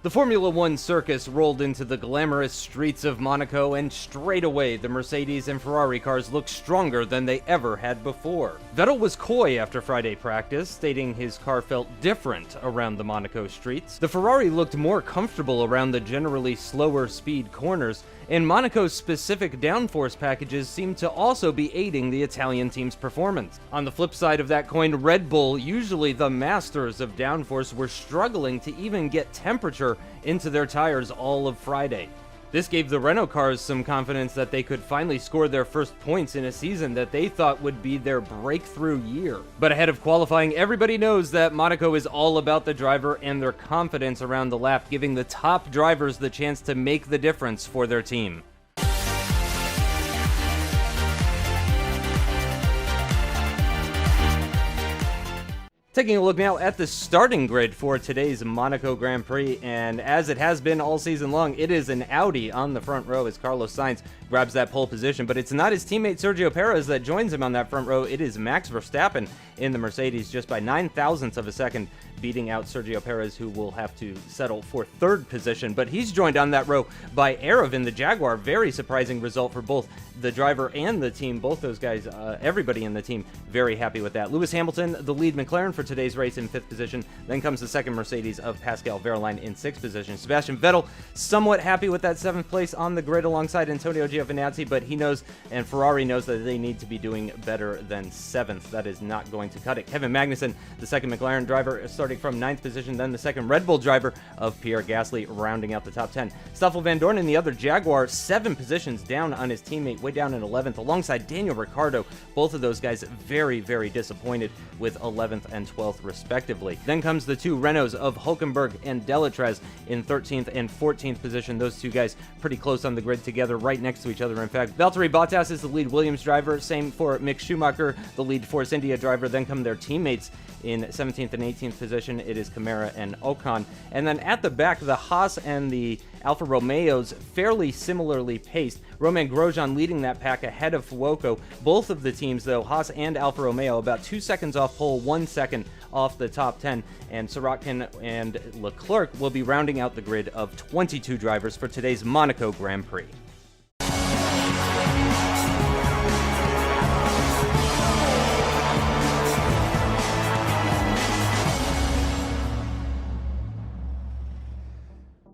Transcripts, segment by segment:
The Formula One circus rolled into the glamorous streets of Monaco, and straight away the Mercedes and Ferrari cars looked stronger than they ever had before. Vettel was coy after Friday practice, stating his car felt different around the Monaco streets. The Ferrari looked more comfortable around the generally slower speed corners, and Monaco's specific downforce packages seemed to also be aiding the Italian team's performance. On the flip side of that coin, Red Bull, usually the masters of downforce, were struggling to even get temperature into their tires all of Friday. This gave the Renault cars some confidence that they could finally score their first points in a season that they thought would be their breakthrough year. But ahead of qualifying, everybody knows that Monaco is all about the driver and their confidence around the lap, giving the top drivers the chance to make the difference for their team. Taking a look now at the starting grid for today's Monaco Grand Prix, and as it has been all season long, it is an Audi on the front row as Carlos Sainz grabs that pole position, but it's not his teammate Sergio Perez that joins him on that front row. It is Max Verstappen in the Mercedes, just by 9,000ths of a second, beating out Sergio Perez, who will have to settle for third position, but he's joined on that row by aarava in the Jaguar. Very surprising result for both the driver and the team. Both those guys, everybody in the team, very happy with that. Lewis Hamilton, the lead McLaren for today's race, in 5th position. Then comes the second Mercedes of Pascal Wehrlein in 6th position. Sebastian Vettel, somewhat happy with that 7th place on the grid alongside Antonio Giovinazzi, but he knows, and Ferrari knows, that they need to be doing better than 7th. That is not going to cut it. Kevin Magnussen, the second McLaren driver, starting from 9th position, then the second Red Bull driver of Pierre Gasly, rounding out the top 10. Stoffel Vandoorne in the other Jaguar, 7 positions down on his teammate, way down in 11th, alongside Daniel Ricciardo. Both of those guys very, very disappointed with 11th and 12th respectively. Then comes the two Renaults of Hülkenberg and Delatrez in 13th and 14th position. Those two guys pretty close on the grid together, right next to each other. In fact, Valtteri Bottas is the lead Williams driver, same for Mick Schumacher, the lead Force India driver. Then come their teammates in 17th and 18th position. It is Kamara and Ocon. And then at the back, the Haas and the Alfa Romeos fairly similarly paced. Romain Grosjean leading that pack ahead of Fuoco. Both of the teams, though, Haas and Alfa Romeo, about 2 seconds off pole, 1 second off the top 10. And Sorokin and Leclerc will be rounding out the grid of 22 drivers for today's Monaco Grand Prix.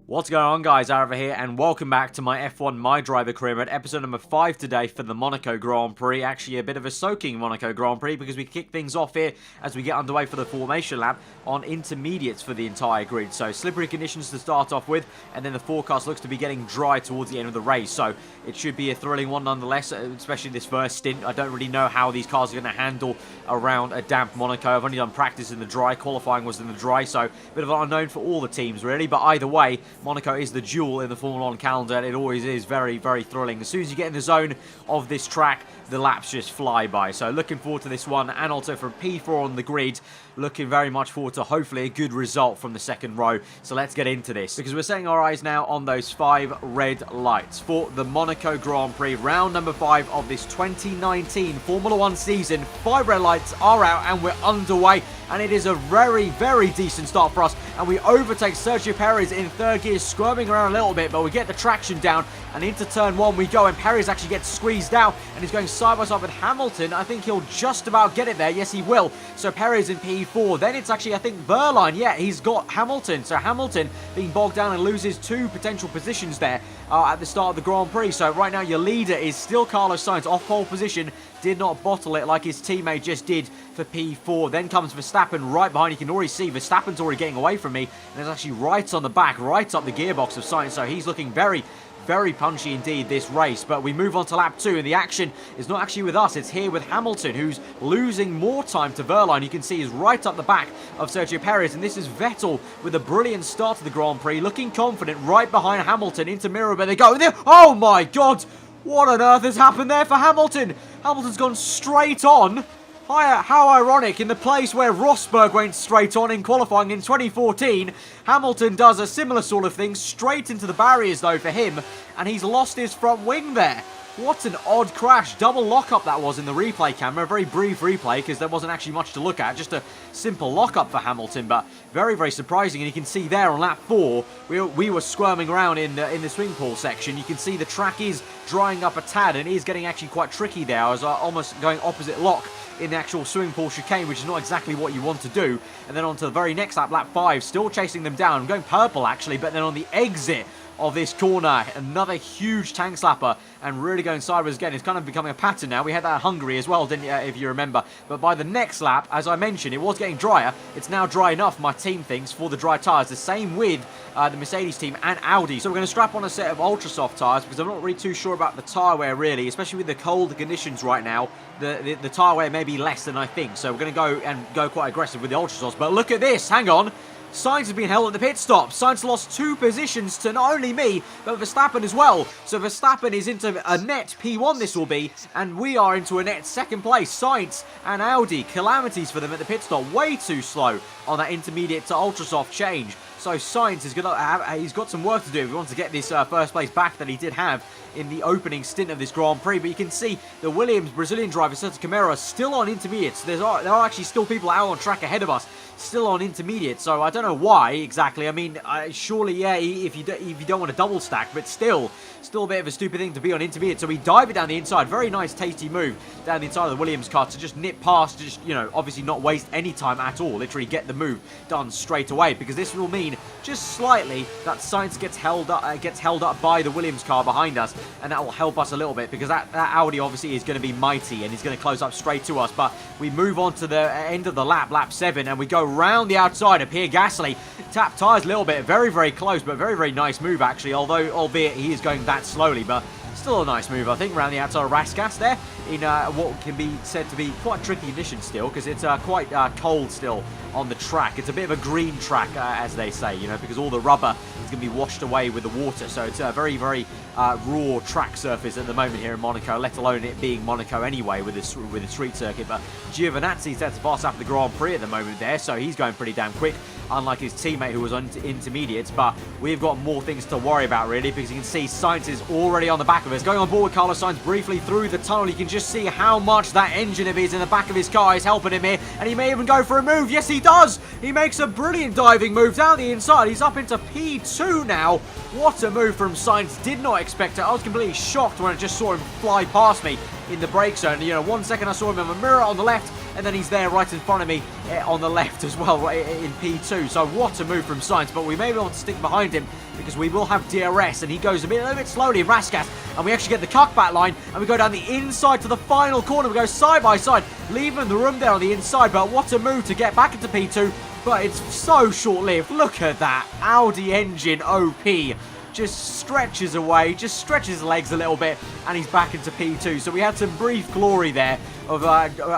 What's going on, guys? Aarava here, and welcome back to my F1 MyDriver career mode, episode number 5 today for the Monaco Grand Prix. Actually, a bit of a soaking Monaco Grand Prix, because we kick things off here as we get underway for the formation lap on intermediates for the entire grid. So, slippery conditions to start off with, and then the forecast looks to be getting dry towards the end of the race. So, it should be a thrilling one nonetheless, especially this first stint. I don't really know how these cars are going to handle around a damp Monaco. I've only done practice in the dry, qualifying was in the dry, so a bit of an unknown for all the teams, really. But either way, Monaco is the jewel in the Formula 1 calendar, and it always is very, very thrilling. As soon as you get in the zone of this track, the laps just fly by. So looking forward to this one, and also from P4 on the grid, looking very much forward to hopefully a good result from the second row. So let's get into this, because we're setting our eyes now on those 5 red lights for the Monaco Grand Prix, round number 5 of this 2019 Formula 1 season. 5 red lights are out, and we're underway, and it is a very, very decent start for us, and we overtake Sergio Perez in third gear, squirming around a little bit, but we get the traction down, and into turn 1 we go, and Perez actually gets squeezed out, and he's going side by side with Hamilton. I think he'll just about get it there. Yes, he will. So Perez in P4. Then it's actually, I think, Wehrlein. Yeah, he's got Hamilton. So Hamilton being bogged down and loses 2 potential positions there at the start of the Grand Prix. So right now your leader is still Carlos Sainz, off pole position. Did not bottle it like his teammate just did for P4. Then comes Verstappen right behind. You can already see Verstappen's already getting away from me, and it's actually right on the back, right up the gearbox of Sainz. So he's looking very, very punchy indeed this race. But we move on to lap 2, and the action is not actually with us. It's here with Hamilton, who's losing more time to Wehrlein. You can see he's right up the back of Sergio Perez, and this is Vettel with a brilliant start to the Grand Prix, looking confident right behind Hamilton. Into mirror, but they go. Oh my God! What on earth has happened there for Hamilton? Hamilton's gone straight on. How ironic, in the place where Rosberg went straight on in qualifying in 2014, Hamilton does a similar sort of thing, straight into the barriers though for him, and he's lost his front wing there. What an odd crash. Double lockup that was in the replay camera. A very brief replay because there wasn't actually much to look at. Just a simple lockup for Hamilton, but very, very surprising. And you can see there on lap 4, we were squirming around in the swimming pool section. You can see the track is drying up a tad and it is getting actually quite tricky there. I was almost going opposite lock in the actual swimming pool chicane, which is not exactly what you want to do. And then on to the very next lap, lap 5, still chasing them down. I'm going purple actually, but then on the exit of this corner, another huge tank slapper and really going sideways again. It's kind of becoming a pattern now. We had that at Hungary as well, didn't you, if you remember. But by the next lap, as I mentioned, it was getting drier. It's now dry enough, my team thinks, for the dry tyres. The same with the Mercedes team and Audi. So we're going to strap on a set of ultra soft tyres because I'm not really too sure about the tyre wear really, especially with the cold conditions right now. The tyre wear may be less than I think. So we're going to go quite aggressive with the ultra softs. But look at this, hang on. Sainz has been held at the pit stop. Sainz lost 2 positions to not only me, but Verstappen as well. So Verstappen is into a net P1 this will be, and we are into a net second place. Sainz and Audi, calamities for them at the pit stop. Way too slow on that intermediate to ultra soft change. So Sainz is he's got some work to do if he wants to get this first place back that he did have in the opening stint of this Grand Prix. But you can see the Williams Brazilian driver, Sergio Camara, still on intermediates. There are actually still people out on track ahead of us, still on intermediate. So I don't know why exactly. I mean, surely, yeah, if you don't want to double stack, but still a bit of a stupid thing to be on intermediate. So we dive it down the inside. Very nice, tasty move down the inside of the Williams car to just nip past, just, you know, obviously not waste any time at all. Literally get the move done straight away, because this will mean just slightly that Sainz gets held up by the Williams car behind us, and that will help us a little bit because that Audi obviously is going to be mighty and he's going to close up straight to us. But we move on to the end of the lap 7, and we go round the outside of Pierre Gasly. Tap tyres a little bit, very, very close, but very, very nice move actually, albeit he is going that slowly, but still a nice move, I think, around the outside of Raskas there in what can be said to be quite tricky conditions still, because it's quite cold still on the track. It's a bit of a green track, as they say, you know, because all the rubber is going to be washed away with the water. So it's a very, very raw track surface at the moment here in Monaco, let alone it being Monaco anyway with the street circuit. But Giovinazzi's set to pass after the Grand Prix at the moment there, so he's going pretty damn quick, unlike his teammate who was on intermediates. But we've got more things to worry about really, because you can see Sainz is already on the back of us. Going on board with Carlos Sainz briefly through the tunnel, you can just see how much that engine of his in the back of his car is helping him here, and he may even go for a move. Yes, he does! He makes a brilliant diving move down the inside. He's up into P2 now. What a move from Sainz. Did not expect it. I was completely shocked when I just saw him fly past me in the brake zone. You know, 1 second I saw him in the mirror on the left, and then he's there right in front of me on the left as well, right in P2. So what a move from Sainz, but we may be able to stick behind him because we will have DRS, and he goes a little bit slowly in Raskas, and we actually get the cockback line, and we go down the inside to the final corner. We go side by side, leaving the room there on the inside, but what a move to get back into P2, but it's so short-lived. Look at that Audi engine OP. Just stretches away, just stretches his legs a little bit, and he's back into P2. So we had some brief glory there of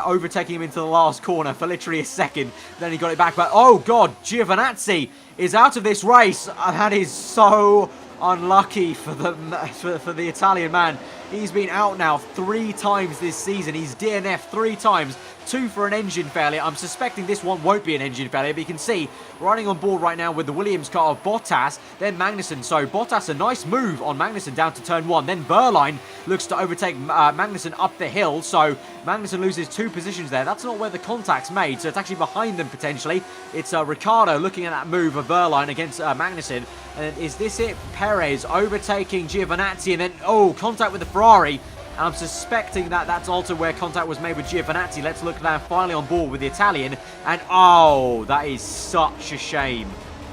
overtaking him into the last corner for literally a second. Then he got it back. But oh god, Giovinazzi is out of this race. That is so unlucky for the Italian man. He's been out now 3 times this season. He's DNF 3 times. 2 for an engine failure. I'm suspecting this one won't be an engine failure, but you can see riding on board right now with the Williams car of Bottas, then Magnussen. So Bottas, a nice move on Magnussen down to turn 1. Then Wehrlein looks to overtake Magnussen up the hill. So Magnussen loses 2 positions there. That's not where the contact's made, so it's actually behind them potentially. It's Ricciardo looking at that move of Wehrlein against Magnussen. And is this it? Perez overtaking Giovinazzi, and then, oh, contact with the Ferrari. And I'm suspecting that that's also where contact was made with Giovinazzi. Let's look now finally on board with the Italian. And oh, that is such a shame.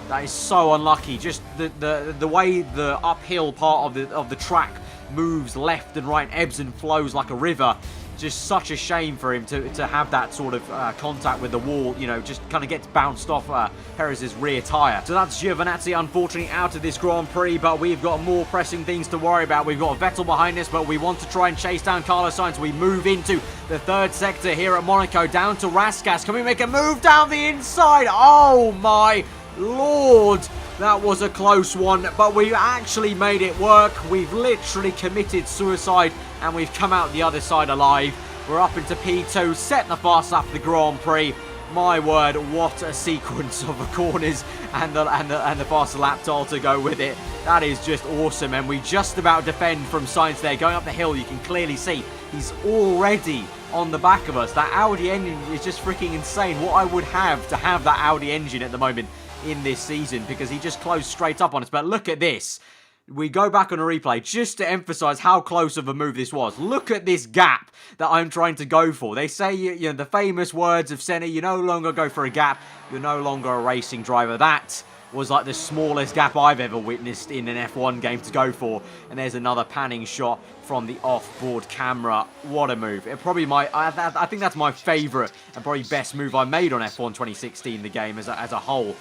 That is so unlucky. Just the way the uphill part of the track moves left and right, ebbs and flows like a river. Just such a shame for him to have that sort of contact with the wall, you know, just kind of gets bounced off Perez's rear tyre. So that's Giovinazzi, unfortunately, out of this Grand Prix, but we've got more pressing things to worry about. We've got Vettel behind us, but we want to try and chase down Carlos Sainz. We move into the 3rd sector here at Monaco, down to Raskas. Can we make a move down the inside? Oh, my Lord. That was a close one, but we actually made it work. We've literally committed suicide, and we've come out the other side alive. We're up into P2, setting the fast lap of the Grand Prix. My word, what a sequence of corners and the faster lap tile to go with it. That is just awesome, and we just about defend from Sainz there. Going up the hill, you can clearly see he's already on the back of us. That Audi engine is just freaking insane. What I would have to have that Audi engine at the moment in this season, because he just closed straight up on us. But look at this. We go back on a replay just to emphasize how close of a move this was. Look at this gap that I'm trying to go for. They say, you know, the famous words of Senna, you no longer go for a gap, you're no longer a racing driver. That was like the smallest gap I've ever witnessed in an F1 game to go for. And there's another panning shot from the off-board camera. What a move. It probably I think that's my favourite and probably best move I made on F1 2016, the game as a whole,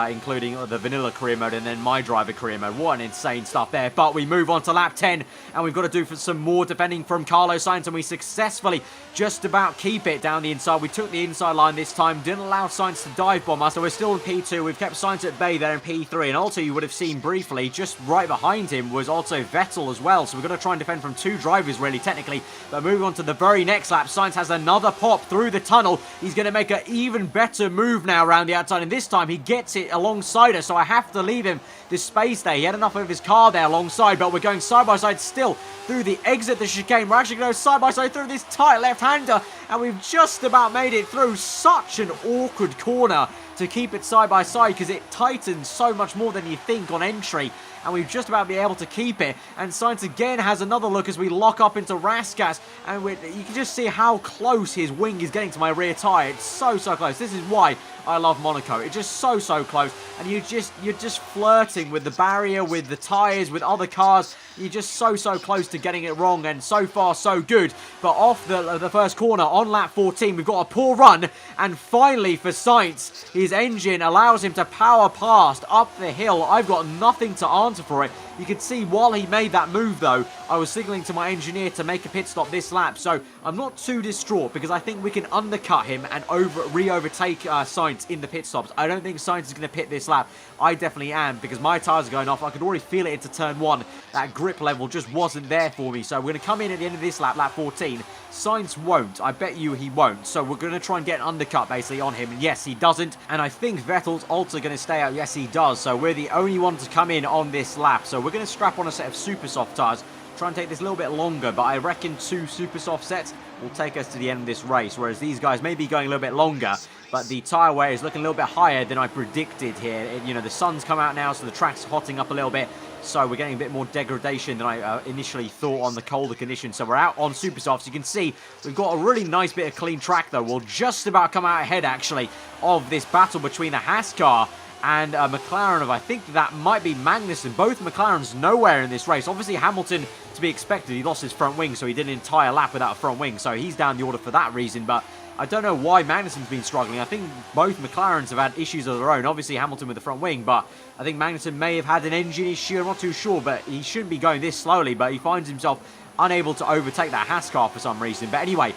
including the vanilla career mode and then MyDriver career mode. What an insane stuff there. But we move on to lap 10, and we've got to do for some more defending from Carlos Sainz, and we successfully just about keep it down the inside. We took the inside line this time, didn't allow Sainz to dive bomb us, so we're still in P2. We've kept Sainz at bay there in P3, and also you would have seen briefly, just right behind him was also Vettel as well, so we're going to try and defend from two drivers really, technically. But moving on to the very next lap, Sainz has another pop through the tunnel. He's going to make an even better move now around the outside, and this time he gets it alongside us, so I have to leave him this space there. He had enough of his car there alongside, but we're going side by side still through the exit the chicane. We're actually going to go side by side through this tight left-hander, and we've just about made it through. Such an awkward corner to keep it side by side because it tightens so much more than you think on entry, and we've just about been able to keep it. And Sainz again has another look as we lock up into Raskas, and you can just see how close his wing is getting to my rear tyre. It's so close. This is why I love Monaco. It's just so close, and you're just flirting with the barrier, with the tyres, with other cars. You're just so close to getting it wrong, and so far so good. But off the first corner on lap 14, we've got a poor run, and finally for Sainz, his engine allows him to power past up the hill. I've got nothing to answer for it. You can see while he made that move, though, I was signaling to my engineer to make a pit stop this lap, so I'm not too distraught because I think we can undercut him and re-overtake Sainz in the pit stops. I don't think Sainz is going to pit this lap. I definitely am, because my tyres are going off. I could already feel it into turn 1. That grip level just wasn't there for me, so we're going to come in at the end of this lap, lap 14. Sainz won't. I bet you he won't. So we're going to try and get an undercut basically on him. And yes, he doesn't. And I think Vettel's also going to stay out. Yes, he does. So we're the only one to come in on this lap. So we're going to strap on a set of super soft tyres. Try and take this a little bit longer, but I reckon 2 super soft sets will take us to the end of this race, whereas these guys may be going a little bit longer, but the tyre wear is looking a little bit higher than I predicted here. You know, the sun's come out now, so the track's hotting up a little bit, so we're getting a bit more degradation than I initially thought on the colder conditions. So we're out on super softs. You can see we've got a really nice bit of clean track, though. We'll just about come out ahead, actually, of this battle between the Haas car and McLaren. I think that might be Magnussen. Both McLarens nowhere in this race. Obviously, Hamilton, to be expected, he lost his front wing, so he did an entire lap without a front wing, so he's down the order for that reason. But I don't know why Magnussen's been struggling. I think both McLarens have had issues of their own. Obviously, Hamilton with the front wing, but I think Magnussen may have had an engine issue. I'm not too sure, but he shouldn't be going this slowly, but he finds himself unable to overtake that Haas car for some reason. But anyway,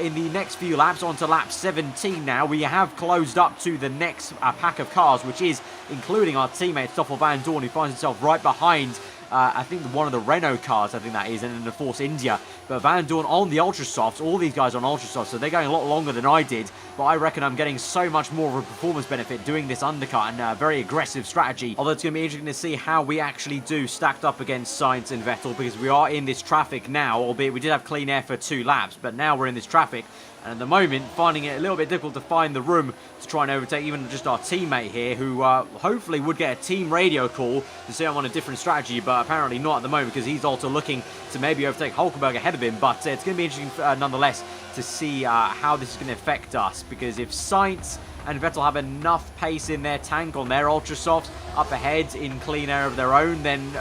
in the next few laps, on to lap 17 now, we have closed up to the next pack of cars, which is including our teammate Stoffel Vandoorne, who finds himself right behind I think one of the Renault cars, I think that is, and then of course India. But Vandoorne on the Ultra Softs, all these guys are on Ultra Softs, so they're going a lot longer than I did. But I reckon I'm getting so much more of a performance benefit doing this undercut and a very aggressive strategy. Although it's going to be interesting to see how we actually do stacked up against Sainz and Vettel, because we are in this traffic now, albeit we did have clean air for 2 laps, but now we're in this traffic. And at the moment, finding it a little bit difficult to find the room to try and overtake even just our teammate here, who hopefully would get a team radio call to say I'm on a different strategy, but apparently not at the moment, because he's also looking to maybe overtake Hulkenberg ahead of him. But it's going to be interesting nonetheless to see how this is going to affect us, because if Sainz and Vettel have enough pace in their tank on their Ultra Softs up ahead in clean air of their own, then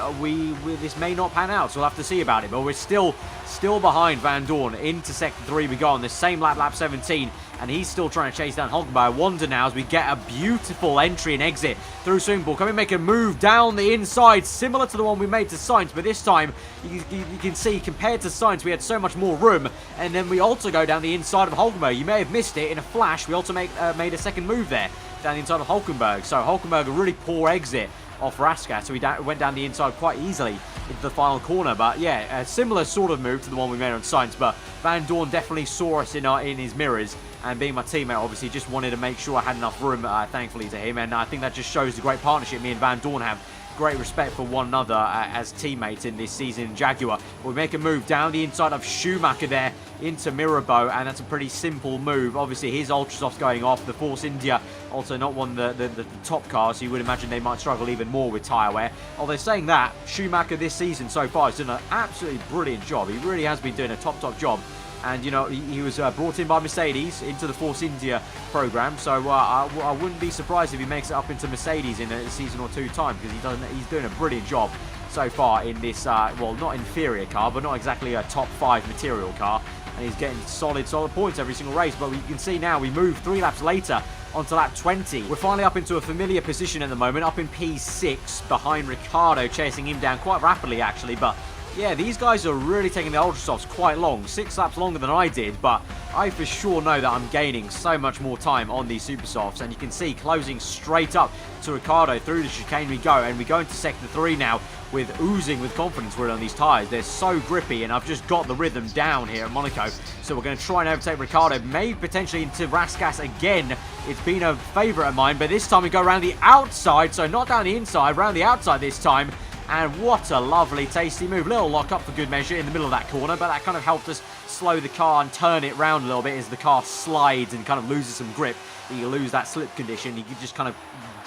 this may not pan out, so we'll have to see about it. But we're still behind Vandoorne. Into sector 3 we go on this same lap 17, and he's still trying to chase down Hulkenberg. I wonder now as we get a beautiful entry and exit through swimming pool. Can we make a move down the inside similar to the one we made to Sainz, but this time you can see compared to Sainz we had so much more room, and then we also go down the inside of Hulkenberg. You may have missed it in a flash. We also made a second move there down the inside of Hulkenberg. So Hulkenberg, a really poor exit off Raskas, so he went down the inside quite easily into the final corner. But yeah, a similar sort of move to the one we made on Sainz, but Vandoorne definitely saw us in his mirrors and being my teammate, obviously, just wanted to make sure I had enough room, thankfully, to him, and I think that just shows the great partnership me and Vandoorne have. Great respect for one another as teammates in this season in Jaguar. We make a move down the inside of Schumacher there into Mirabeau, and that's a pretty simple move. Obviously, his Ultrasoft's going off. The Force India, also not one of the top cars, so you would imagine they might struggle even more with tyre wear. Although saying that, Schumacher this season so far has done an absolutely brilliant job. He really has been doing a top job. And, you know, he was brought in by Mercedes into the Force India program. So I wouldn't be surprised if he makes it up into Mercedes in a season or two time, because he's doing a brilliant job so far in this, well, not inferior car, but not exactly a top 5 material car. And he's getting solid points every single race. But you can see now we move 3 laps later onto lap 20. We're finally up into a familiar position at the moment, up in P6 behind Ricciardo, chasing him down quite rapidly, actually. But yeah, these guys are really taking the Ultrasofts quite long. 6 laps longer than I did, but I for sure know that I'm gaining so much more time on these Supersofts. And you can see closing straight up to Ricciardo through the chicane we go. And we go into Sector 3 now with oozing with confidence really on these tyres. They're so grippy, and I've just got the rhythm down here at Monaco. So we're going to try and overtake Ricciardo, maybe potentially into Raskas again. It's been a favourite of mine, but this time we go around the outside. So not down the inside, around the outside this time. And what a lovely, tasty move. Little lock up for good measure in the middle of that corner, but that kind of helped us slow the car and turn it round a little bit as the car slides and kind of loses some grip. You lose that slip condition, you can just kind of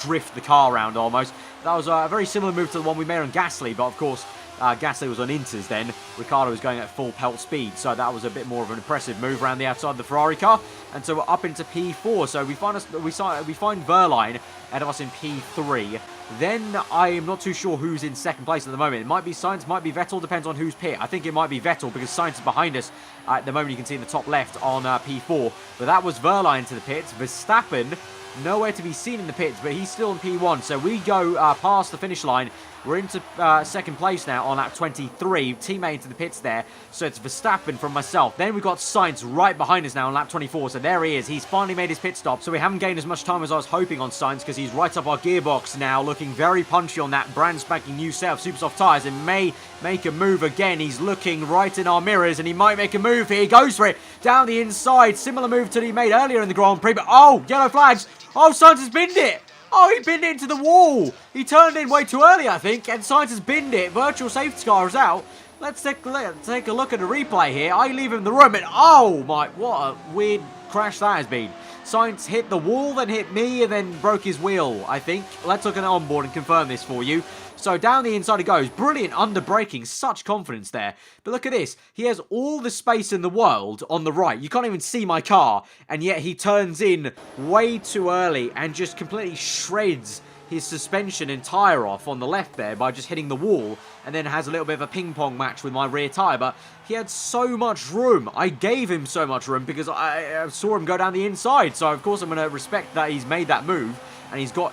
drift the car around almost. That was a very similar move to the one we made on Gasly, but of course, Gasly was on inters then. Ricciardo was going at full pelt speed, so that was a bit more of an impressive move around the outside of the Ferrari car. And so we're up into P4, so we find Wehrlein ahead of us in P3. Then I'm not too sure who's in second place at the moment. It might be Sainz, might be Vettel, depends on who's pit. I think it might be Vettel because Sainz is behind us at the moment. You can see in the top left on P4. But that was Wehrlein to the pits. Verstappen, nowhere to be seen in the pits, but he's still in P1. So we go past the finish line. We're into second place now on lap 23. Teammate into the pits there. So it's Verstappen from myself. Then we've got Sainz right behind us now on lap 24. So there he is. He's finally made his pit stop. So we haven't gained as much time as I was hoping on Sainz because he's right up our gearbox now, looking very punchy on that brand spanking new set of Supersoft tyres and may make a move again. He's looking right in our mirrors and he might make a move here. He goes for it down the inside. Similar move to he made earlier in the Grand Prix. But oh, yellow flags. Oh, Sainz has binned it. Oh, he binned it into the wall. He turned in way too early, I think, and Sainz has binned it. Virtual safety car is out. Let's take a look at the replay here. I leave him in the room, and oh my, what a weird crash that has been. Sainz hit the wall, then hit me, and then broke his wheel, I think. Let's look at the onboard and confirm this for you. So down the inside it goes. Brilliant under braking. Such confidence there. But look at this. He has all the space in the world on the right. You can't even see my car. And yet he turns in way too early and just completely shreds his suspension and tyre off on the left there by just hitting the wall. And then has a little bit of a ping pong match with my rear tyre. But he had so much room. I gave him so much room because I saw him go down the inside. So of course I'm going to respect that he's made that move. And he's got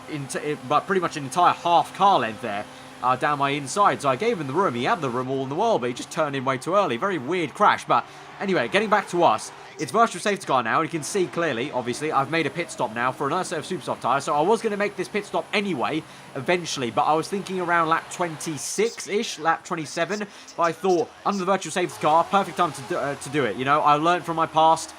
pretty much an entire half car length there down my inside. So I gave him the room. He had the room all in the world, but he just turned in way too early. Very weird crash. But anyway, getting back to us. It's virtual safety car now. And you can see clearly, obviously, I've made a pit stop now for another set of Supersoft tyres. So I was going to make this pit stop anyway, eventually. But I was thinking around lap 26-ish, lap 27. But I thought, under the virtual safety car, perfect time to do it. You know, I learned from my past.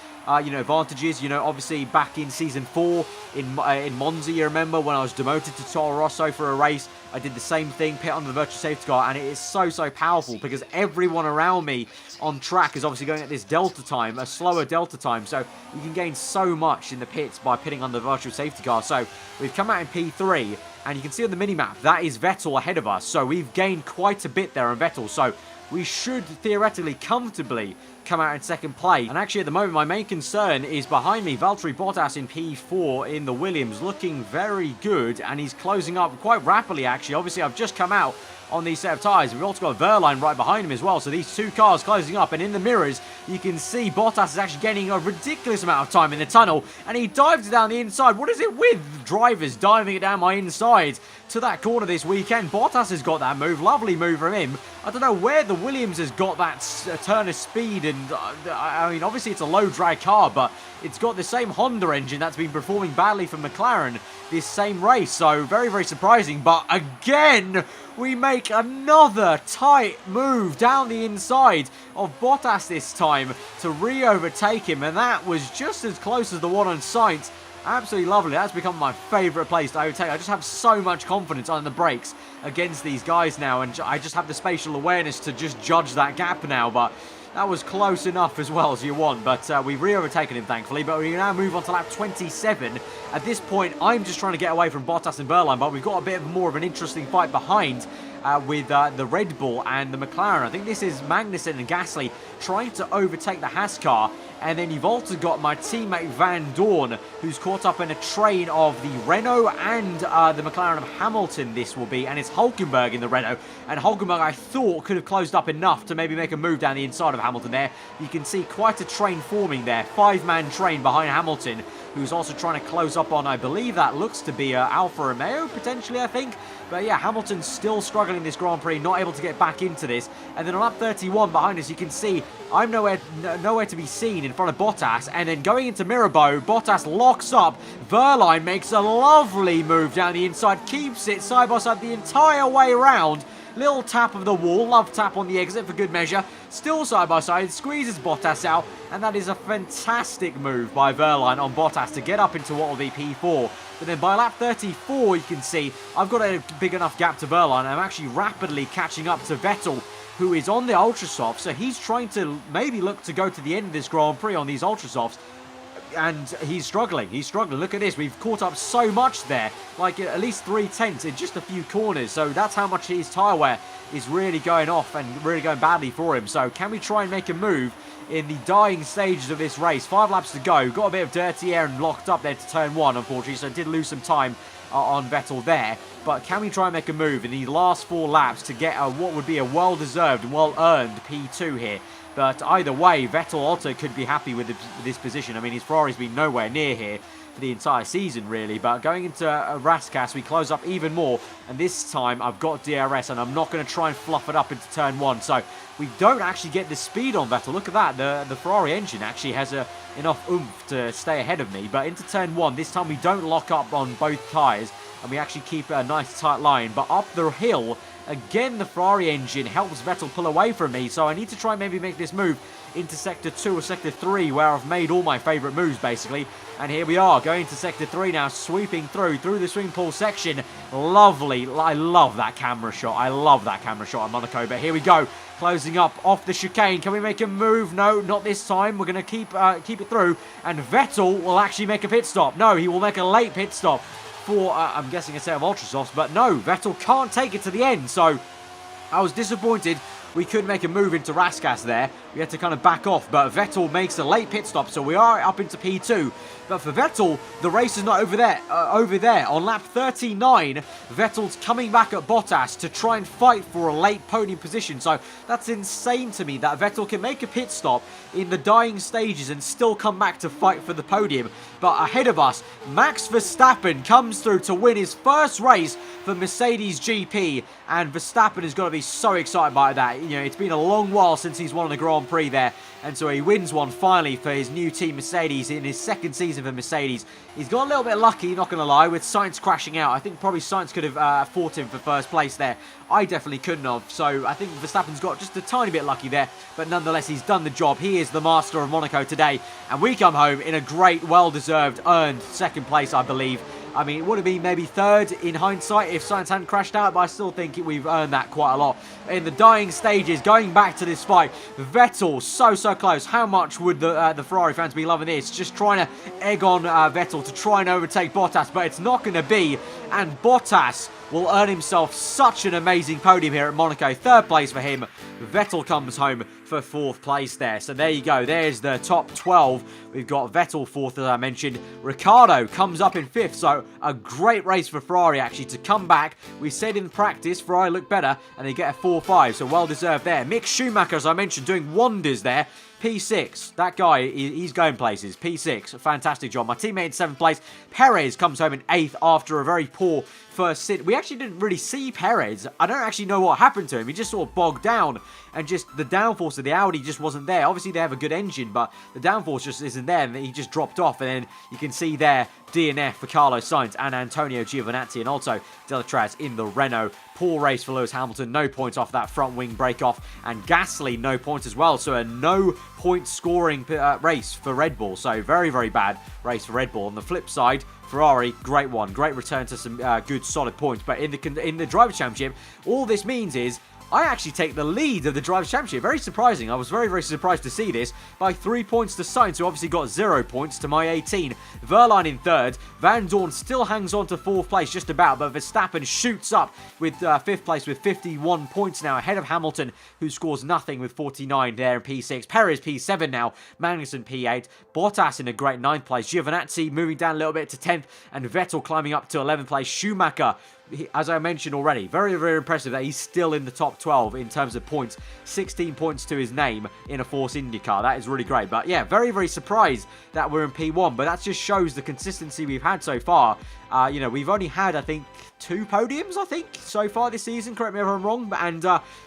You know, advantages, you know, obviously back in Season 4 in Monza, you remember, when I was demoted to Toro Rosso for a race, I did the same thing, pit under the virtual safety car, and it is so powerful because everyone around me on track is obviously going at this delta time, a slower delta time, so you can gain so much in the pits by pitting under the virtual safety car. So we've come out in P3, and you can see on the minimap, that is Vettel ahead of us, so we've gained quite a bit there on Vettel, so we should theoretically comfortably come out in second place. And actually at the moment my main concern is behind me, Valtteri Bottas in P4 in the Williams, looking very good, and he's closing up quite rapidly actually. Obviously I've just come out on these set of tyres. We've also got Wehrlein right behind him as well, so these two cars closing up, and in the mirrors you can see Bottas is actually gaining a ridiculous amount of time in the tunnel, and he dives down the inside. What is it with drivers diving it down my inside to that corner this weekend. Bottas has got that move. Lovely move from him. I don't know where the Williams has got that turn of speed, and I mean, obviously it's a low drag car, but it's got the same Honda engine that's been performing badly for McLaren this same race, so very, very surprising. But again, we make another tight move down the inside of Bottas this time to re-overtake him, and that was just as close as the one on Sainz. Absolutely lovely. That's become my favourite place to overtake. I just have so much confidence on the brakes against these guys now, and I just have the spatial awareness to just judge that gap now, but that was close enough as well as you want, but we've re-overtaken him, thankfully. But we now move on to lap 27. At this point, I'm just trying to get away from Bottas and Wehrlein, but we've got a bit more of an interesting fight behind with the Red Bull and the McLaren. I think this is Magnussen and Gasly trying to overtake the Haas car, and then you've also got my teammate Vandoorne, who's caught up in a train of the Renault and the McLaren of Hamilton, this will be, and it's Hulkenberg in the Renault, and Hulkenberg, I thought, could have closed up enough to maybe make a move down the inside of Hamilton there. You can see quite a train forming there, 5-man train behind Hamilton, who's also trying to close up on, I believe that looks to be Alfa Romeo, potentially, I think. But yeah, Hamilton's still struggling this Grand Prix, not able to get back into this. And then on lap 31 behind us, you can see I'm nowhere to be seen in front of Bottas. And then going into Mirabeau, Bottas locks up. Wehrlein makes a lovely move down the inside, keeps it side by side the entire way around. Little tap of the wall, love tap on the exit for good measure. Still side by side, squeezes Bottas out, and that is a fantastic move by Wehrlein on Bottas to get up into what will be P4. But then by lap 34, you can see I've got a big enough gap to Wehrlein. I'm actually rapidly catching up to Vettel, who is on the Ultra Softs, so he's trying to maybe look to go to the end of this Grand Prix on these Ultra Softs. And he's struggling. Look at this. We've caught up so much there. Like at least 3/10 in just a few corners. So that's how much his tyre wear is really going off and really going badly for him. So can we try and make a move in the dying stages of this race? 5 laps to go. Got a bit of dirty air and locked up there to turn 1, unfortunately. So did lose some time on Vettel there. But can we try and make a move in the last 4 laps to get what would be a well-deserved and well-earned P2 here? But either way, Vettel also could be happy with this position. I mean, his Ferrari's been nowhere near here for the entire season, really. But going into Raskas, we close up even more. And this time, I've got DRS, and I'm not going to try and fluff it up into turn 1. So we don't actually get the speed on Vettel. Look at that. The Ferrari engine actually has enough oomph to stay ahead of me. But into turn 1, this time we don't lock up on both tyres. And we actually keep a nice tight line. But up the hill, again, the Ferrari engine helps Vettel pull away from me, so I need to try and maybe make this move into Sector 2 or Sector 3, where I've made all my favourite moves, basically. And here we are, going to Sector 3 now, sweeping through the swing pool section. Lovely. I love that camera shot. I love that camera shot on Monaco, but here we go. Closing up off the chicane. Can we make a move? No, not this time. We're going to keep it through, and Vettel will actually make a pit stop. No, he will make a late pit stop for, I'm guessing, a set of Ultra Softs, but no, Vettel can't take it to the end, so I was disappointed we couldn't make a move into Raskas there. We had to kind of back off, but Vettel makes a late pit stop, so we are up into P2. But for Vettel, the race is not over there. On lap 39, Vettel's coming back at Bottas to try and fight for a late podium position. So that's insane to me that Vettel can make a pit stop in the dying stages and still come back to fight for the podium. But ahead of us, Max Verstappen comes through to win his first race for Mercedes GP, and Verstappen has got to be so excited by that. You know, it's been a long while since he's won a Grand Prix there, and so he wins one finally for his new team Mercedes in his second season for Mercedes. He's got a little bit lucky, not going to lie, with Sainz crashing out. I think probably Sainz could have fought him for first place there. I definitely couldn't have, so I think Verstappen's got just a tiny bit lucky there, but nonetheless, he's done the job. He is the master of Monaco today, and we come home in a great, well-deserved, earned second place, I believe. I mean, it would have been maybe third in hindsight if Sainz hadn't crashed out, but I still think we've earned that quite a lot. In the dying stages, going back to this fight, Vettel, so close. How much would the Ferrari fans be loving this? Just trying to egg on Vettel to try and overtake Bottas, but it's not going to be. And Bottas will earn himself such an amazing podium here at Monaco. Third place for him. Vettel comes home for fourth place there. So there you go. There's the top 12. We've got Vettel fourth, as I mentioned. Ricciardo comes up in fifth. So a great race for Ferrari, actually, to come back. We said in practice, Ferrari looked better, and they get a 4-5. So well deserved there. Mick Schumacher, as I mentioned, doing wonders there. P6, that guy, he's going places. P6, fantastic job. My teammate in 7th place. Perez comes home in 8th after a very poor first sit. We actually didn't really see Perez. I don't actually know what happened to him. He just sort of bogged down, and just the downforce of the Audi just wasn't there. Obviously, they have a good engine, but the downforce just isn't there, and he just dropped off. And then you can see there DNF for Carlos Sainz and Antonio Giovinazzi, and also Delatraz in the Renault. Poor race for Lewis Hamilton. No points off that front wing break off, and Gasly no points as well. So a no point scoring race for Red Bull. So very, very bad race for Red Bull. On the flip side, Ferrari, great one. Great return to some good, solid points. But in the Drivers' Championship, all this means is I actually take the lead of the Drivers' Championship. Very surprising. I was very, very surprised to see this. By 3 points to Sainz, who obviously got 0 points to my 18. Wehrlein in 3rd. Vandoorne still hangs on to 4th place just about, but Verstappen shoots up with 5th place with 51 points now, ahead of Hamilton, who scores nothing with 49 there in P6. Perez P7 now. Magnussen P8. Bottas in a great 9th place. Giovinazzi moving down a little bit to 10th, and Vettel climbing up to 11th place. Schumacher, as I mentioned already, very, very impressive that he's still in the top 12 in terms of points. 16 points to his name in a Force Indy car. That is really great. But yeah, very, very surprised that we're in P1. But that just shows the consistency we've had so far. You know, we've only had, I think, 2 podiums, so far this season. Correct me if I'm wrong. And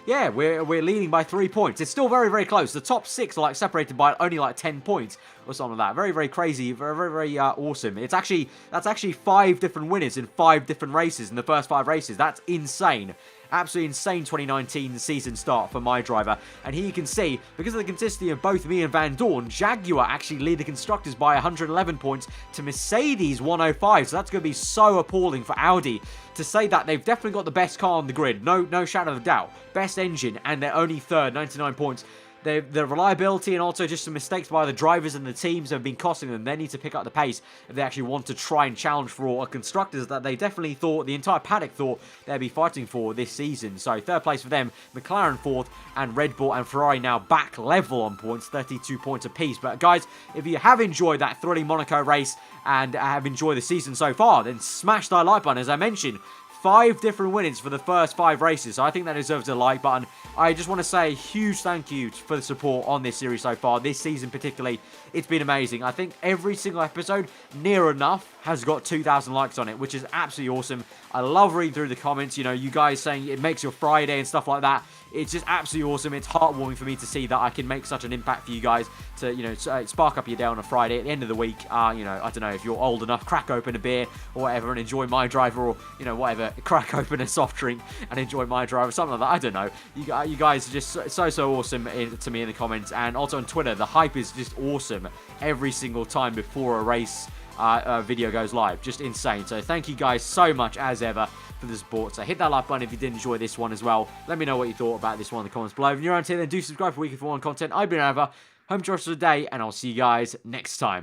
yeah, we're leading by 3 points. It's still very, very close. The top 6 are like separated by only like 10 points or something like that. Very, very crazy. Very, very, very awesome. That's actually 5 different winners in 5 different races in the first 5 races. That's insane. Absolutely insane 2019 season start for MyDriver. And here you can see, because of the consistency of both me and Vandoorne, Jaguar actually lead the constructors by 111 points to Mercedes 105. So that's going to be so appalling for Audi. To say that they've definitely got the best car on the grid, no shadow of a doubt. Best engine, and they're only 3rd, 99 points. The reliability and also just some mistakes by the drivers and the teams have been costing them. They need to pick up the pace if they actually want to try and challenge for a constructors that they definitely thought, the entire paddock thought, they'd be fighting for this season. So 3rd place for them, McLaren 4th, and Red Bull and Ferrari now back level on points, 32 points apiece. But guys, if you have enjoyed that thrilling Monaco race and have enjoyed the season so far, then smash that like button. As I mentioned, 5 different winnings for the first 5 races. So I think that deserves a like button. I just want to say a huge thank you for the support on this series so far. This season particularly, it's been amazing. I think every single episode, near enough, has got 2,000 likes on it, which is absolutely awesome. I love reading through the comments, you know, you guys saying it makes your Friday and stuff like that. It's just absolutely awesome. It's heartwarming for me to see that I can make such an impact for you guys to, you know, spark up your day on a Friday. At the end of the week, you know, I don't know, if you're old enough, crack open a beer or whatever and enjoy MyDriver, or, you know, whatever, crack open a soft drink and enjoy MyDriver, something like that. I don't know. You guys are just so awesome to me in the comments, and also on Twitter. The hype is just awesome every single time before a race video goes live. Just insane. So thank you guys so much as ever for the support. So hit that like button if you did enjoy this one as well. Let me know what you thought about this one in the comments below. If you're around here, then do subscribe for weekly F1 content. I've been over. Home choice for the day, and I'll see you guys next time.